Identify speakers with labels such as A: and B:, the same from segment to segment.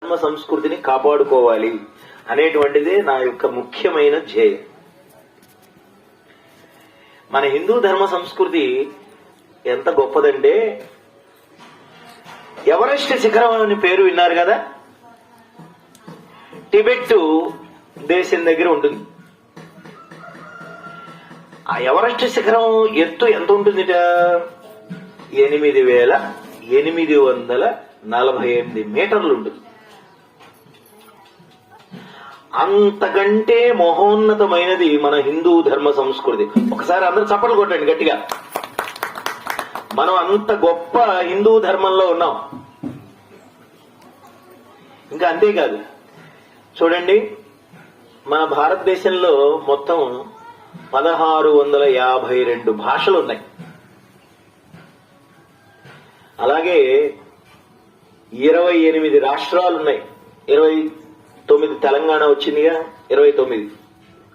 A: ధర్మ సంస్కృతిని కాపాడుకోవాలి అనేటువంటిదే నా యొక్క ముఖ్యమైన ధ్యేయం. మన హిందూ ధర్మ సంస్కృతి ఎంత గొప్పదంటే, ఎవరెస్ట్ శిఖరం అని పేరు విన్నారు కదా, టిబెట్ దేశం దగ్గర ఉంటుంది. ఆ ఎవరెస్ట్ శిఖరం ఎత్తు ఎంత ఉంటుందిట? 8,848 మీటర్లు ఉంటుంది. అంతకంటే మహోన్నతమైనది మన హిందూ ధర్మ సంస్కృతి. ఒకసారి అందరూ చప్పట్లు కొట్టండి గట్టిగా. మనం అంత గొప్ప హిందూ ధర్మంలో ఉన్నాం. ఇంకా అంతేకాదు, చూడండి, మన భారతదేశంలో మొత్తం 1652 భాషలు ఉన్నాయి. అలాగే 28 రాష్ట్రాలు ఉన్నాయి. 29 తెలంగాణ వచ్చిందిగా, 29.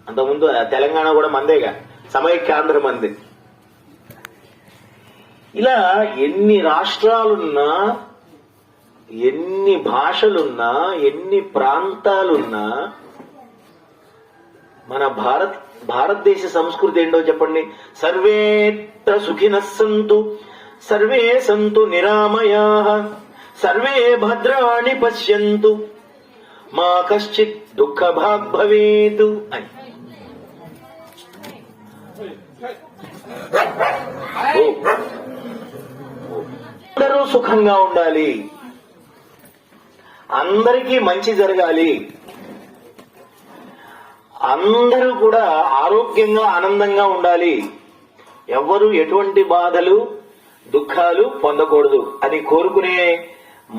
A: అంతకుముందు తెలంగాణ కూడా మందేగా, సమైక్యాంధ్ర మంది. ఇలా ఎన్ని రాష్ట్రాలున్నా, ఎన్ని భాషలున్నా, ఎన్ని ప్రాంతాలున్నా, మన భారతదేశ సంస్కృతి ఏంటో చెప్పండి. సర్వేత్ర సుఖినః సంతు, సర్వే సంతు నిరామయాః, సర్వే భద్రాణి పశ్యంతు, మా కశ్చిత్ దుఃఖభాగ్ భవేత్ అని. అందరూ సుఖంగా ఉండాలి, అందరికీ మంచి జరగాలి, అందరూ కూడా ఆరోగ్యంగా ఆనందంగా ఉండాలి, ఎవ్వరూ ఎటువంటి బాధలు దుఃఖాలు పొందకూడదు అని కోరుకునే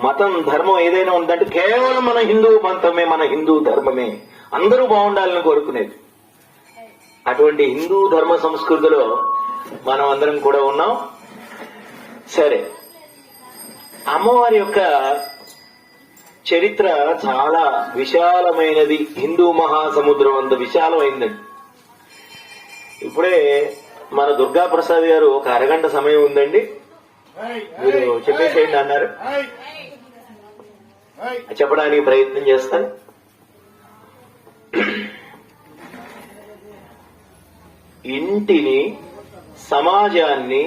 A: మతం, ధర్మం ఏదైనా ఉందంటే కేవలం మన హిందూ మతమే, మన హిందూ ధర్మమే. అందరూ బాగుండాలని కోరుకునేది. అటువంటి హిందూ ధర్మ సంస్కృతిలో మనం అందరం కూడా ఉన్నాం. సరే, అమ్మవారి యొక్క చరిత్ర చాలా విశాలమైనది. హిందూ మహాసముద్రం అంత విశాలమైందండి. ఇప్పుడే మన దుర్గా ప్రసాద్ గారు ఒక అరగంట సమయం ఉందండి, మీరు చెప్పేసేయండి అన్నారు. చెప్పడానికి ప్రయత్నం చేస్తాను. ఇంటిని, సమాజాన్ని,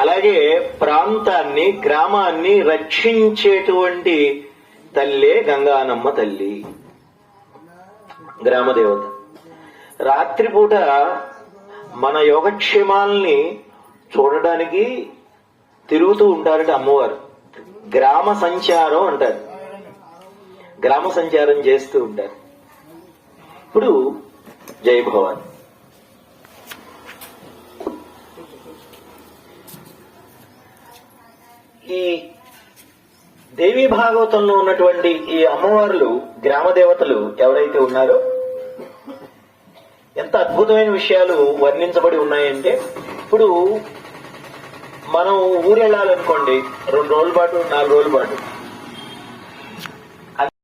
A: అలాగే ప్రాంతాన్ని, గ్రామాన్ని రక్షించేటువంటి తల్లే గంగానమ్మ తల్లి, గ్రామదేవత. రాత్రిపూట మన యోగక్షేమాల్ని చూడడానికి తిరుగుతూ ఉంటారట అమ్మవారు. గ్రామ సంచారం అంటారు, గ్రామ సంచారం చేస్తూ ఉంటారు. ఇప్పుడు జై భవాని. ఈ దేవీ భాగవతంలో ఉన్నటువంటి ఈ అమ్మవార్లు, గ్రామ దేవతలు ఎవరైతే ఉన్నారో, ఎంత అద్భుతమైన విషయాలు వర్ణించబడి ఉన్నాయంటే, ఇప్పుడు మనం ఊరెళ్ళాలనుకోండి, 2 రోజుల పాటు, 4 రోజుల పాటు,